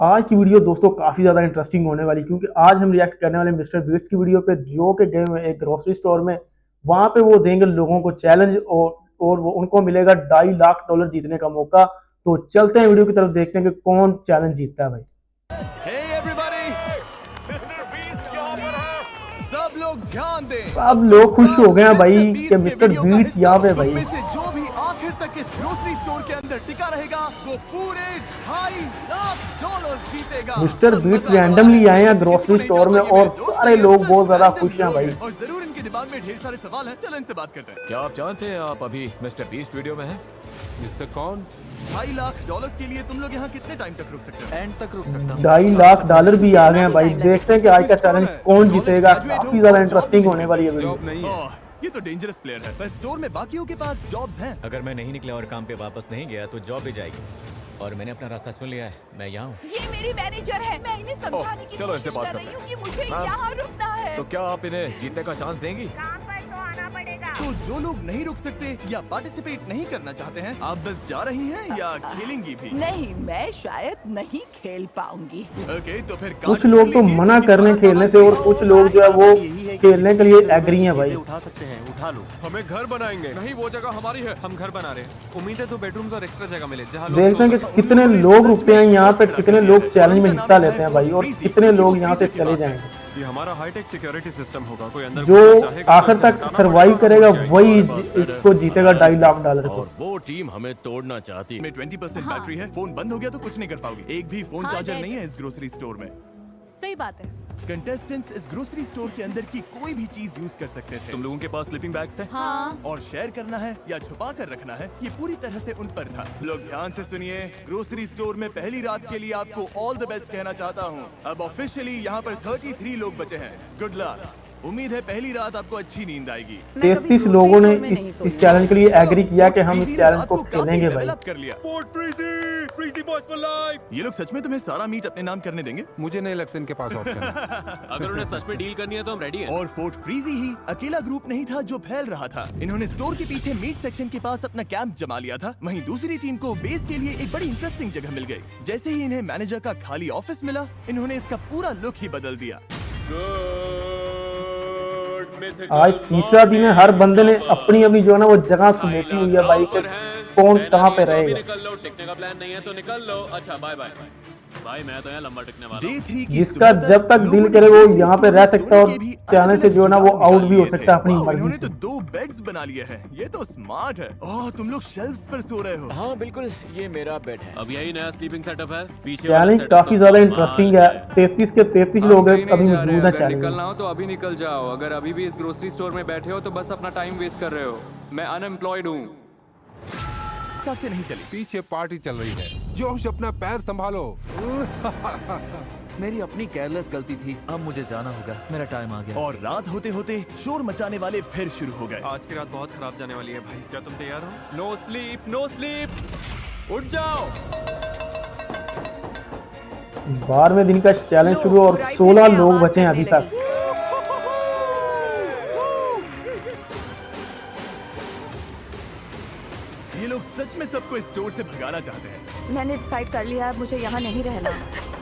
आज की वीडियो दोस्तों काफ़ी ज़्यादा इंटरेस्टिंग होने वाली, क्योंकि आज हम रिएक्ट करने वाले मिस्टर बीट्स की वीडियो पे, जो कि गए हुए एक ग्रोसरी स्टोर में। वहाँ पे वो देंगे लोगों को चैलेंज और वो उनको मिलेगा $2.5 लाख जीतने का मौका। तो चलते हैं वीडियो की तरफ, देखते हैं कि कौन चैलेंज जीतता है भाई। Hey everybody! मिस्टर बीस्ट यहाँ पर है। सब लोग ध्यान दें। सब लोग खुश हो गए हैं भाई कि मिस्टर वीडियो का बीट्स हिस्सा यहाँ पे तुम भाई। में से जो भी आखिर तक इस ग्रोसरी स्टोर के अंदर टिका रहेगा वो पूरे $2.5 लाख जीतेगा। मिस्टर अब बीट्स मजा आने वाला रैंडमली है। आए हैं किसी ग्रोसरी को नहीं स्टोर में जानता, ये और मेरे दोस्त सारे हैं। लोग बहुत ज्यादा रैंडम खुश हैं लोग भाई। और जरूर इनके दिमाग में ढेर सारे सवाल हैं। चलो इनसे बात करते हैं। क्या आप जानते हैं आप अभी मिस्टर बीस्ट वीडियो में हैं? इससे कौन? $2.5 लाख के लिए तुम लोग यहाँ कितने टाइम तक रुक सकते हो? एंड तक रुक सकता हूँ। $2.5 भी आ गए हैं भाई। देखते हैं कि आज का चैलेंज कौन जीतेगा। Graduate हो काफी ज्यादा और job इंटरेस्टिंग भी होने वाली है वीडियो। जॉब नहीं है। ओह, ये तो डेंजरस प्लेयर है। पर स्टोर में बाकियों के पास जॉब्स हैं। अगर मैं नहीं निकला और काम पे वापस नहीं गया तो जॉब भी जाएगी। और मैंने अपना रास्ता चुन लिया है, मैं यहाँ हूँ। ये मेरी मैनेजर है। मैं इन्हें समझाने की चलो इनसे कोशिश बात कर करते रही हैं। हूँ कि मुझे हाँ। यहाँ रुकना है। तो क्या आप इन्हें जीतने का चांस देंगी? तो जो लोग नहीं रुक सकते या पार्टिसिपेट नहीं करना चाहते हैं, आप बस जा रही हैं या खेलेंगी भी? नहीं, मैं शायद नहीं खेल पाऊंगी। ओके, तो फिर कुछ लोग तो मना कर रहे हैं खेलने से और कुछ लोग जो है वो खेलने के लिए एग्री हैं भाई। उठा सकते हैं, उठा लो। हमें घर बनाएंगे। नहीं, वो जगह हमारी है। हम घर बना रहे हैं। उम्मीद है 2 बेडरूम्स और एक्स्ट्रा जगह मिले जहाँ लोग देखते हैं कि कितने लोग रुकते हैं यहाँ पे, कितने लोग चैलेंज में हिस्सा लेते हैं भाई, और कितने लोग यहाँ से चले जाएंगे। ये हमारा हाईटेक सिक्योरिटी सिस्टम होगा। कोई अंदर जो घुसना चाहेगा, आखिर तो तक हटाना सरवाइव पड़ेगा। करेगा वही इसको जीतेगा $2.5 लाख को। और वो टीम हमें तोड़ना चाहती है। में 20% बैटरी है। फोन बंद हो गया तो कुछ नहीं कर पाओगे। एक भी फोन हाँ, चार्जर डैड। नहीं है इस ग्रोसरी स्टोर में। सही बात है। कंटेस्टेंट्स इस ग्रोसरी स्टोर के अंदर की कोई भी चीज यूज कर सकते थे। तुम लोगों के पास स्लीपिंग बैग्स हैं? हाँ। और शेयर करना है या छुपा कर रखना है, ये पूरी तरह से उन पर था। लोग ध्यान से सुनिए, ग्रोसरी स्टोर में पहली रात के लिए आपको ऑल द बेस्ट कहना चाहता हूँ। अब ऑफिशियली यहाँ पर 33 लोग बचे हैं। Good luck. उम्मीद है पहली रात आपको अच्छी नींद आएगी। 33 लोगों ने इस चैलेंज के लिए एग्री किया कि हम इस चैलेंज को खेलेंगे भाई। कर लिया। Frizzy boys for life. ये लोग सच में तुम्हें सारा मीट अपने नाम करने देंगे? मुझे नहीं लगता इनके पास ऑप्शन है। अगर उन्हें सच में डील करनी है तो हम रेडी हैं। और फोर्ट फ्रीजी ही अकेला ग्रुप नहीं था जो फैल रहा था। इन्होंने स्टोर के पीछे मीट सेक्शन के पास अपना कैंप जमा लिया था। वहीं दूसरी टीम को बेस के लिए एक बड़ी इंटरेस्टिंग जगह मिल गई। जैसे ही इन्हें मैनेजर का खाली ऑफिस मिला, इन्होंने इसका पूरा लुक ही बदल दिया। आज तीसरा दिन है, हर बंदे ने अपनी अपनी जो है ना वो जगह समेटी हुई है भाई कि कौन कहाँ पे रहेगा। निकल लो, टिकने का प्लान नहीं है तो निकल लो। अच्छा बाय बाय। भाई मैं तो यहाँ लंबा टिकने वाला हूँ। डे 3 की जिसका सुबह जब तक लोगों दिल ने करे वो ग्रोसरी यहाँ पे स्टोर रह में सकता है और सोने के भी चैलेंज से जो है ना वो अलग-अलग आउट भी हो जुगाड़ सकता है अपनी वाह, मर्जी इन्होंने से। तो 2 बेड्स बना लिए हैं। ये तो स्मार्ट है। ओह, तुम लोग शेल्फ्स पर सो रहे हो। हाँ बिल्कुल, ये मेरा बेड है। अब यही नया स्लीपिंग सेटअप है। पीछे वाला चैलेंज setup काफी तो ज्यादा कमाल इंटरेस्टिंग है। 33 के 33 लोग कहीं नहीं अभी जा रहे। मौजूद है अगर चैलेंज निकलना में। हो तो अभी निकल जाओ। अगर अभी भी इस ग्रोसरी स्टोर में बैठे हो तो बस अपना टाइम वेस्ट कर रहे हो। मैं अनएम्प्लॉयड हूँ। हिसाब से नहीं चली। पीछे पार्टी चल रही है। जोश, अपना पैर संभालो। मेरी अपनी केयरलेस गलती थी। अब मुझे जाना होगा, मेरा टाइम आ गया। और रात होते होते शोर मचाने वाले फिर शुरू हो गए। आज की रात बहुत खराब जाने वाली है भाई। क्या तुम तैयार हो? No sleep, no sleep. उठ जाओ। 12वें दिन का चैलेंज शुरू और 16 लोग बचे हैं अभी तक। ये लोग सच में सबको इस स्टोर से भगाना चाहते हैं। मैंने डिसाइड कर लिया है, मुझे यहाँ नहीं रहना।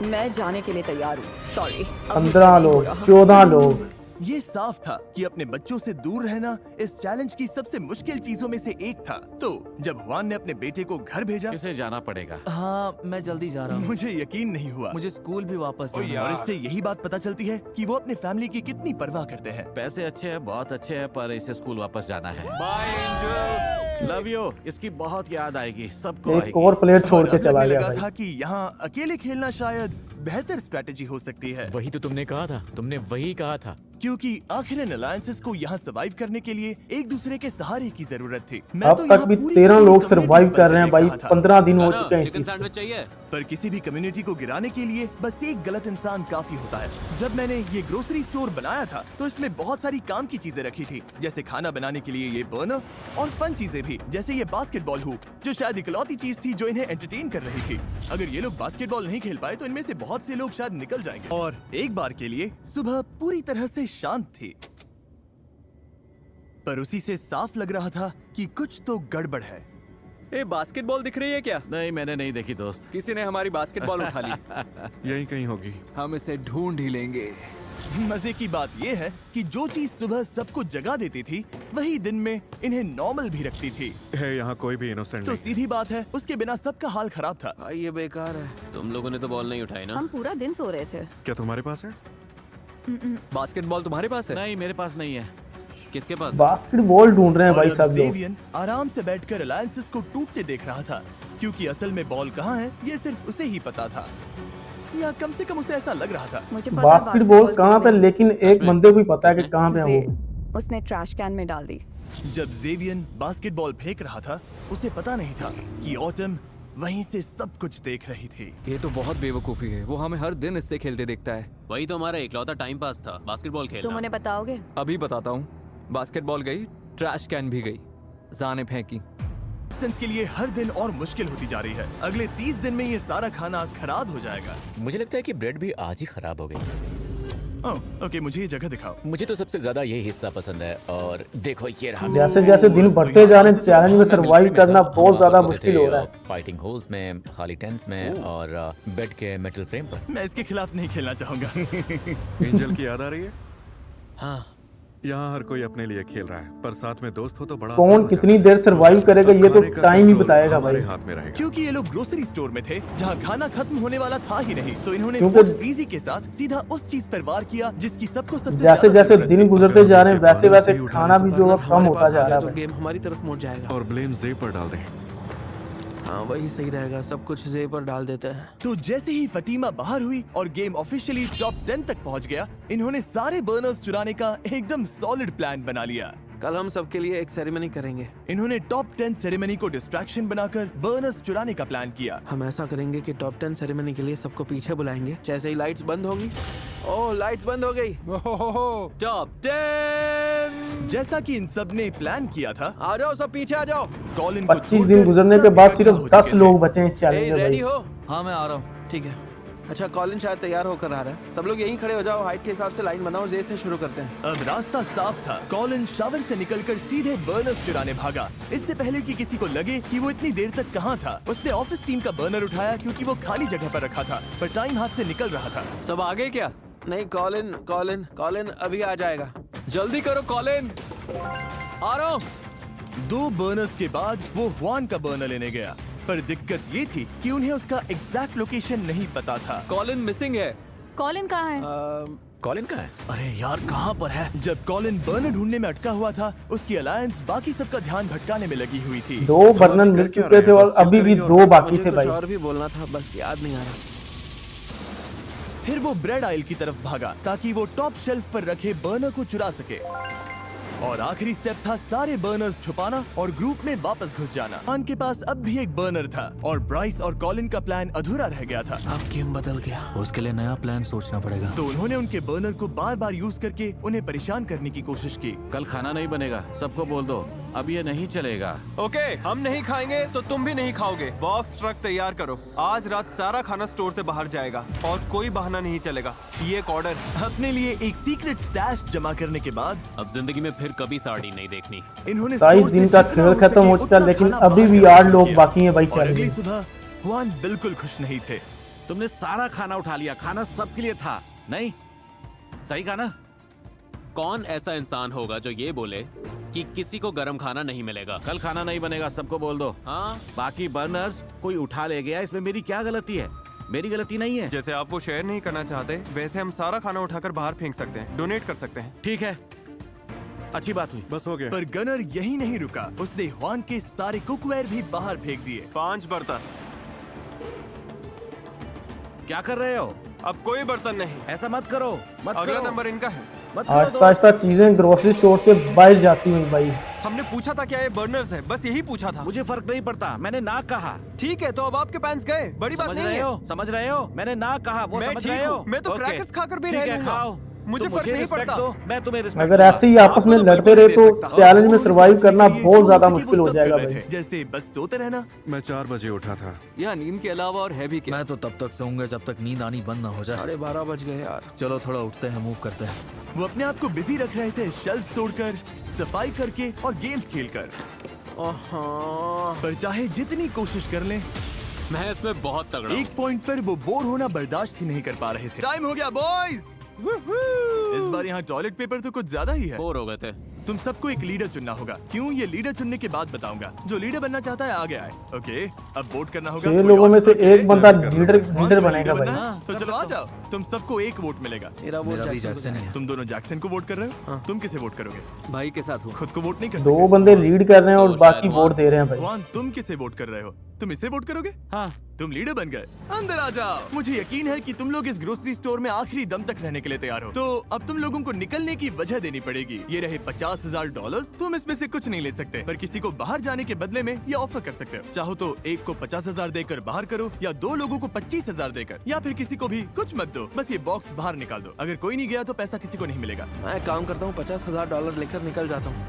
मैं जाने के लिए तैयार हूँ। सॉरी। 15 लोग, 14 लोग। ये साफ था कि अपने बच्चों से दूर रहना इस चैलेंज की सबसे मुश्किल चीजों में से एक था। तो जब हुआन ने अपने बेटे को घर भेजा, किसे जाना पड़ेगा? हाँ, मैं जल्दी जा रहा हूँ। मुझे यकीन नहीं हुआ। मुझे स्कूल भी वापस जाना है। और इससे यही बात पता चलती है कि वो अपने फैमिली की कितनी परवाह करते हैं। पैसे अच्छे हैं, बहुत अच्छे हैं, पर इसे स्कूल वापस जाना है। Bye angel, love you. इसकी बहुत याद आएगी, सबको एक आएगी। और प्लेयर छोड़ और के अब चला लगने गया लगा भाई। था कि यहाँ अकेले खेलना शायद बेहतर स्ट्रेटेजी हो सकती है। वही तो तुमने कहा था। तुमने वही कहा था। क्योंकि आखिर इन अलायंसेस को यहाँ सर्वाइव करने के लिए एक दूसरे के सहारे की जरूरत थी। अब तक यहाँ भी पूरी 13 पूरी लोग communities सरवाइव कर रहे हैं बनते भाई। देख रहा था। 15 दिन हो ना, चुके हैं इस चिकन चीज को। सैंडविच चाहिए? पर किसी भी कम्युनिटी को गिराने के लिए बस एक गलत इंसान काफी होता है। जब मैंने ये ग्रोसरी स्टोर बनाया था तो इसमें बहुत सारी काम की चीजें रखी थी, जैसे खाना बनाने के लिए ये बर्नर और फन चीजें भी, जैसे ये बास्केटबॉल हुप, जो शायद इकलौती चीज थी जो इन्हें एंटरटेन कर रही थी। अगर ये लोग बास्केटबॉल नहीं खेल पाए तो इनमें से बहुत से लोग शायद निकल जाएंगे। और एक बार के लिए सुबह पूरी तरह से शांत थी, पर उसी से साफ लग रहा था कि कुछ तो गड़बड़ है। ए बास्केटबॉल दिख रही है क्या? नहीं, मैंने नहीं देखी दोस्त। किसी ने हमारी बास्केटबॉल उठा ली। यहीं कहीं होगी। हम इसे ढूंढ ही लेंगे। मजे की बात यह है कि जो चीज सुबह सबको जगा देती थी वही दिन में इन्हें नॉर्मल भी रखती थी। है यहाँ कोई भी इनोसेंट तो नहीं। सीधी बात है, उसके बिना सबका हाल खराब था। भाई ये बेकार है। तुम लोगों ने तो बॉल नहीं उठाई ना? हम पूरा दिन सो रहे थे। क्या तुम्हारे पास है? बास्केटबॉल तुम्हारे पास है? नहीं, मेरे पास नहीं है। किसके पास? बास्केटबॉल ढूंढ रहे हैं भाई और सब लोग। जेवियन आराम से बैठकर अलायंसेस को टूटते देख रहा था, क्योंकि असल में बॉल कहाँ है ये सिर्फ उसे ही पता था, या कम से कम उसे ऐसा लग रहा था। मुझे पता बास्केटबॉल कहाँ पे, लेकिन एक बंदे को ही पता है कि कहाँ पे है वो। उसने ट्रैश कैन में डाल दी। जब जेवियन बास्केटबॉल फेंक रहा था उसे पता नहीं था कि ऑटम वहीं से सब कुछ देख रही थी। ये तो बहुत बेवकूफी है। वो हमें हर दिन इससे खेलते देखता है। वही तो हमारा इकलौता टाइम पास था, बास्केटबॉल तुम खेलना। उन्हें बताओगे? अभी बताता हूँ। बास्केटबॉल गई, ट्रैश कैन भी गई, जा ने फेंकी। डिस्टेंस के लिए हर दिन और मुश्किल होती जा रही है। अगले 30 दिन में ये सारा खाना खराब हो जाएगा। मुझे लगता है कि ब्रेड भी आज ही खराब हो गई। ओह, ओके, मुझे ये जगह दिखाओ। मुझे तो सबसे ज्यादा यही हिस्सा पसंद है। और देखो ये रहा। जैसे जैसे दिन बढ़ते जा रहे हैं, चैलेंज में सरवाइव करना बहुत ज्यादा मुश्किल हो रहा है। फाइटिंग होल्स में, खाली टेंट्स में और बेड के मेटल फ्रेम पर। मैं इसके खिलाफ नहीं खेलना चाहूंगा। एंजल की याद आ रही है? हाँ, यहाँ हर कोई अपने लिए खेल रहा है, पर साथ में दोस्त हो तो बड़ा कौन आसान हो कितनी जाता देर है। सरवाइव करेगा ये तो खाने का टाइम ही कंट्रोल बताएगा हमारे भाई। हाथ में रहेगा। क्योंकि ये लोग ग्रोसरी स्टोर में थे जहाँ खाना खत्म होने वाला था ही नहीं, तो इन्होंने क्योंकि- फोर्स इजी के साथ सीधा उस चीज पर वार किया जिसकी सबको सबसे जैसे ज्यादा जैसे जरूरत दिन थी। गुजरते जा रहे हैं वैसे वैसे ही उठा खाना लें भी तो जो है अगर कम हमारे होता पास जा आ रहा गया है तो भाई। गेम हमारी तरफ मुड़ जाएगा। और ब्लेम जे पर डाल दें। हाँ, वही सही रहेगा। सब कुछ जे पर डाल देते हैं। तो जैसे ही फटीमा बाहर हुई और गेम ऑफिशियली टॉप 10 तक पहुंच गया, इन्होंने सारे बर्नर्स चुराने का एकदम सॉलिड प्लान बना लिया। कल हम सबके लिए एक सेरेमनी करेंगे। इन्होंने टॉप 10 सेरेमनी को डिस्ट्रैक्शन बनाकर बर्नर्स चुराने का प्लान किया। हम ऐसा करेंगे कि टॉप 10 सेरेमनी के लिए सबको पीछे बुलाएंगे। जैसे ही लाइट्स बंद होंगी, ओह लाइट्स बंद हो गई। टॉप 10। जैसा कि इन सब ने प्लान किया था, आ जाओ सब पीछे आ जाओ। कॉलिन को 25 दिन छोड़कर गुजरने सब के बाद इकट्ठा सिर्फ हो 10 चुके लोग थे। बचे हैं इस चैलेंज में रेडी भाई। हो? हाँ मैं आ रहा हूँ। ठीक है। अच्छा, कॉलिन शायद तैयार होकर आ रहा है। सब लोग यहीं खड़े हो जाओ, हाइट के हिसाब से लाइन बनाओ। जे से शुरू करते हैं। अब रास्ता साफ था। कॉलिन शावर से निकलकर सीधे बर्नर्स चुराने भागा, इससे पहले कि किसी को लगे कि वो इतनी देर तक कहाँ था। उसने ऑफिस टीम का बर्नर उठाया क्योंकि वो खाली जगह पर रखा था, पर टाइम हाथ से निकल रहा था। सब आ गए क्या? नहीं, कॉलिन कॉलिन कॉलिन अभी आ जाएगा। जल्दी करो कॉलिन। आ रहा हूँ। 2 बर्नर्स के बाद वो हुआन का बर्नर लेने गया, पर दिक्कत ये थी कि उन्हें उसका एग्जैक्ट लोकेशन नहीं पता था। कॉलिन मिसिंग है। कॉलिन कहाँ है? कॉलिन कहाँ है? अरे यार, कहाँ पर है? जब कॉलिन बर्नर ढूंढने में अटका हुआ था, उसकी अलायंस बाकी सबका ध्यान भटकाने में लगी हुई थी। 2 बर्नर मिल चुके थे और अभी भी 2 बाकी मुझे थे कुछ भाई। और भी बोलना था, बस याद नहीं आ रहा। फिर वो ब्रेड आइल की तरफ भागा ताकि वो टॉप शेल्फ पर रखे बर्नर को चुरा सके। और आखिरी स्टेप था सारे बर्नर्स छुपाना और ग्रुप में वापस घुस जाना। खान के पास अब भी एक बर्नर था और ब्राइस और कॉलिन का प्लान अधूरा रह गया था। अब गेम बदल गया। उसके लिए नया प्लान सोचना पड़ेगा। तो उन्होंने उनके बर्नर को बार बार यूज करके उन्हें परेशान करने की कोशिश की। कल खाना नहीं बनेगा, सबको बोल दो। अब ये नहीं चलेगा। ओके, हम नहीं खाएंगे तो तुम भी नहीं खाओगे। बॉक्स ट्रक तैयार करो। आज रात सारा खाना स्टोर से बाहर जाएगा और कोई बहाना नहीं चलेगा। ये एक ऑर्डर। अपने लिए एक सीक्रेट स्टैश जमा करने के बाद अब जिंदगी में फिर कभी साड़ी नहीं देखनी। इन्होंने 27 स्टोर से दिन का जितना खेल हो खत्म सके हो चुका, उतना लेकिन खाना अभी भी बाहर 8 लोग किया। बाकी हैं भाई और अगली चैलेंज में। सुबह हुआन बिल्कुल खुश नहीं थे। तुमने सारा खाना उठा लिया। खाना सबके लिए था, नहीं? सही कहा ना? कौन ऐसा इंसान होगा जो ये बोले कि किसी को गर्म खाना नहीं मिलेगा? कल खाना नहीं बनेगा, सबको बोल दो। हाँ, बाकी बर्नर्स कोई उठा ले गया, इसमें मेरी क्या गलती है? मेरी गलती नहीं है। जैसे आप वो शेयर नहीं करना चाहते, वैसे हम सारा खाना उठाकर बाहर फेंक सकते हैं, डोनेट कर सकते हैं। ठीक है, अच्छी बात हुई। बस हो गया। पर गनर यही नहीं रुका, उसने हुआन के सारे कुकवेयर भी बाहर फेंक दिए। 5 बर्तन। क्या कर रहे हो? अब कोई बर्तन नहीं। ऐसा मत करो, मत अगला करो। नंबर इनका है। मत करो आहिस्ता आहिस्ता चीजें ग्रोसरी स्टोर से बाहर जाती हुई भाई। हमने पूछा था क्या ये बर्नर्स है, बस यही पूछा था। मुझे फर्क नहीं पड़ता, मैंने ना कहा। ठीक है, तो अब आपके पैंट्स गए, बड़ी बात समझ नहीं रहे है। हो? समझ रहे हो? मैंने ना कहा, वो मैं समझ ठीक रहे हो? हूँ, मैं तो ओके। क्रैकर्स खाकर भी ठीक रह है, लूंगा। खाओ। मुझे तो फर्क नहीं रिस्पेक्ट पड़ता। दो, मैं तुम्हें रिस्पेक्ट अगर दूंगा। ऐसे ही आपस में आपको तो लड़ते बिल्कुल रहे नहीं तो दे सकता। चैलेंज में और सरवाइव उसे करना बचने के लिए बहुत जो ज्यादा हो सके वो मुश्किल हो सब जाएगा कर रहे भाई। थे। जैसे बस सोते रहना। मैं 4 बजे उठा था। या नींद के अलावा और है भी क्या? मैं तो तब तक सोऊंगा जब तक नींद आनी बंद ना हो जाए। 12:30 बज गए यार। चलो थोड़ा उठते हैं, मूव करते हैं। वो अपने आप को बिजी रख रहे थे, शेल्फ तोड़कर, सफाई करके और गेम्स खेलकर। पर चाहे जितनी कोशिश कर लें, मैं इसमें बहुत तगड़ा हूँ। एक पॉइंट पर वो बोर होना बर्दाश्त ही नहीं कर पा रहे थे। टाइम हो गया बॉयज। इस बार यहाँ टॉयलेट पेपर तो कुछ ज्यादा ही है। बोर हो गए थे। तुम सबको एक लीडर चुनना होगा। क्यों? ये लीडर चुनने के बाद बताऊंगा। जो लीडर बनना चाहता है आगे आए। ओके, अब वोट करना होगा। 6 कोई लोगों और? में से ओके, एक बंदा मैं भी कर लीडर रहा लीडर बनेगा भाई। बनना है? तो चलो आ जाओ। तुम सबको एक वोट मिलेगा। मेरा वोट मेरा भी जैक्सन जैक्सन ही है। तुम दोनों जैक्सन को वोट कर रहे हो। तुम किसे वोट करोगे? भाई के साथ हूँ। खुद को वोट नहीं कर 2 सकते। बंदे लीड कर रहे हैं और तो बाकी शायद वोट दे रहे हैं भाई। वान, तुम किसे वोट कर रहे हो? तुम इसे वोट करोगे? हाँ। तुम लीडर बन गए। अंदर आ जाओ। मुझे यकीन है कि तुम लोग इस ग्रोसरी स्टोर में आखिरी दम तक रहने के लिए तैयार हो। तो अब तुम लोगों को निकलने की वजह देनी पड़ेगी। ये रहे $50,000। तुम इसमें से कुछ नहीं ले सकते, पर किसी को बाहर जाने के बदले में ये ऑफर कर सकते हो। चाहो तो एक को 50,000 देकर बाहर करो, या 2 लोगों को 25,000 देकर, या फिर किसी को भी कुछ मत दो, बस ये बॉक्स बाहर निकाल दो। अगर कोई नहीं गया तो पैसा किसी को नहीं मिलेगा। मैं एक काम करता हूँ, $50,000 लेकर निकल जाता हूँ।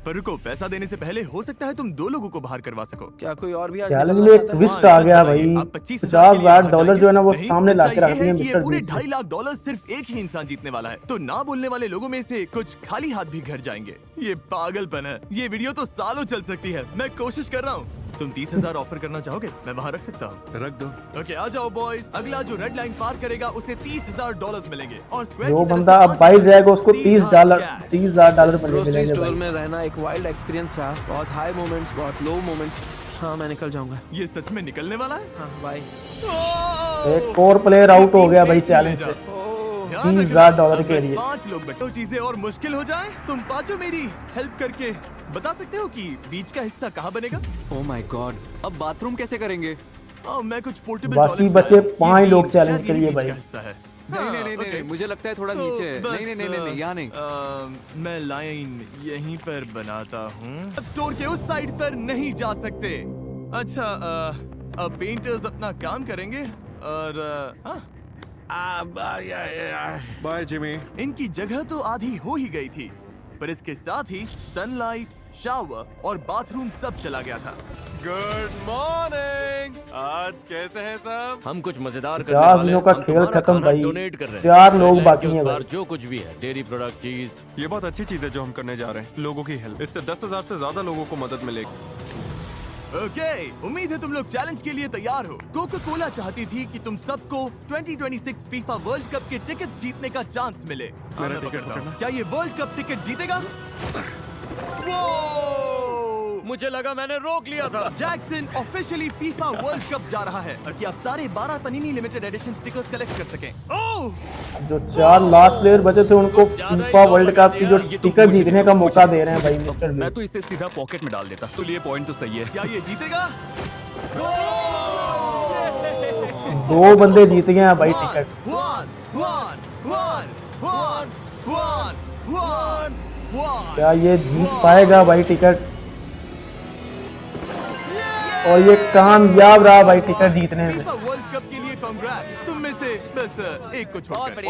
पर रुको, पैसा देने से पहले हो सकता है तुम 2 लोगों को बाहर करवा सको। क्या कोई और भी आज चैलेंज निकलना में एक चाहता है? ट्विस्ट आ गया भाई। आप 25,000 $50,000 जो है ना वो नहीं, सामने ला के सच्चाई रख ये दिए है कि ये मिस्टर पूरे बीस्ट ने। $2.5 सिर्फ एक ही इंसान जीतने वाला है। तो ना बोलने वाले लोगों में से कुछ खाली हाथ भी घर जाएंगे। ये पागलपन है। ये वीडियो तो सालों चल सकती है। मैं कोशिश कर रहा हूँ। तुम 30,000 ऑफर करना चाहोगे? मैं वहाँ रख सकता हूँ। रख दो। ओके, आ जाओ बॉयज। अगला जो रेड लाइन पार करेगा उसे $30,000 मिलेंगे, और स्क्वायर जो की तरफ बंदा से अब बाहर 5 जाएगा उसको सीधा $30,000 कैश। $30,000 मिलेंगे ग्रोसरी स्टोर भाई। में रहना एक वाइल्ड एक्सपीरियंस रहा। बहुत हाई मोमेंट्स, बहुत लो मोमेंट्स। हाँ, मैं निकल जाऊंगा। ये सच में निकलने वाला है? हाँ बाय। एक और प्लेयर आउट हो गया भाई चैलेंज से $30,000 के लिए। 5 लोग बचे। तो चीजें और मुश्किल हो जाए, तुम पांचों मेरी हेल्प करके बता सकते हो कि बीच का हिस्सा कहाँ बनेगा? ओह माय गॉड, अब बाथरूम कैसे करेंगे? मैं कुछ पोर्टेबल बाकी टॉयलेट बचे बनाया। 5 ये लोग बीच चैलेंज शायद के यही लिए बीच भाई। का हिस्सा है। नहीं, ओके। मुझे लगता है थोड़ा तो नीचे है। बस, नहीं, यहाँ नहीं। मैं लाइन यहीं पर बनाता हूँ। स्टोर के उस साइड पर नहीं जा सकते। अच्छा, अब पेंटर्स अपना काम करेंगे और हाँ, बाय जिमी। इनकी जगह तो आधी हो ही गई थी, पर इसके साथ ही सनलाइट, शावर और बाथरूम सब चला गया था। Good morning. आज कैसे हैं सब? हम कुछ मजेदार 50 दिनों का हम खेल तुम्हारा खत्म खाना भाई। डोनेट कर रहे हैं। 4 लोग लाइन बाकी के उस हैं पार भाई। जो कुछ भी है, डेयरी प्रोडक्ट, चीज। ये बहुत अच्छी चीज है जो हम करने जा रहे हैं। लोगों की हेल्प, इससे 10,000 से ज्यादा लोगों को मदद मिलेगी। ओके, उम्मीद है तुम लोग चैलेंज के लिए तैयार हो। कोका कोला चाहती थी कि तुम सबको 2026 फीफा वर्ल्ड कप के टिकट्स जीतने का चांस मिले। मेरा मैं टिकट पकड़ता हूं। पकड़ना। क्या ये वर्ल्ड कप टिकट जीतेगा? मुझे लगा मैंने रोक लिया था। Jackson officially FIFA world cup जा रहा है, ताकि आप सारे 12 पनीनी लिमिटेड एडिशन स्टिकर्स कलेक्ट कर सकें। ओह, जो 4 लास्ट प्लेयर बचे थे उनको फीफा वर्ल्ड कप की जो टिकट जीतने का मौका दे रहे हैं भाई मिस्टर मैं बीस्ट। तो इसे सीधा पॉकेट में डाल देता। तो ये पॉइंट तो सही है। क्या ये जीतेगा? 2 बंदे जीत गए हैं भाई टिकट। क्या ये जीत पाएगा भाई टिकट? और ये कामयाब रहा भाई टिकट जीतने में। फीफा वर्ल्ड कप के लिए कांग्रेट्स। तुम में से बस एक को छोड़कर।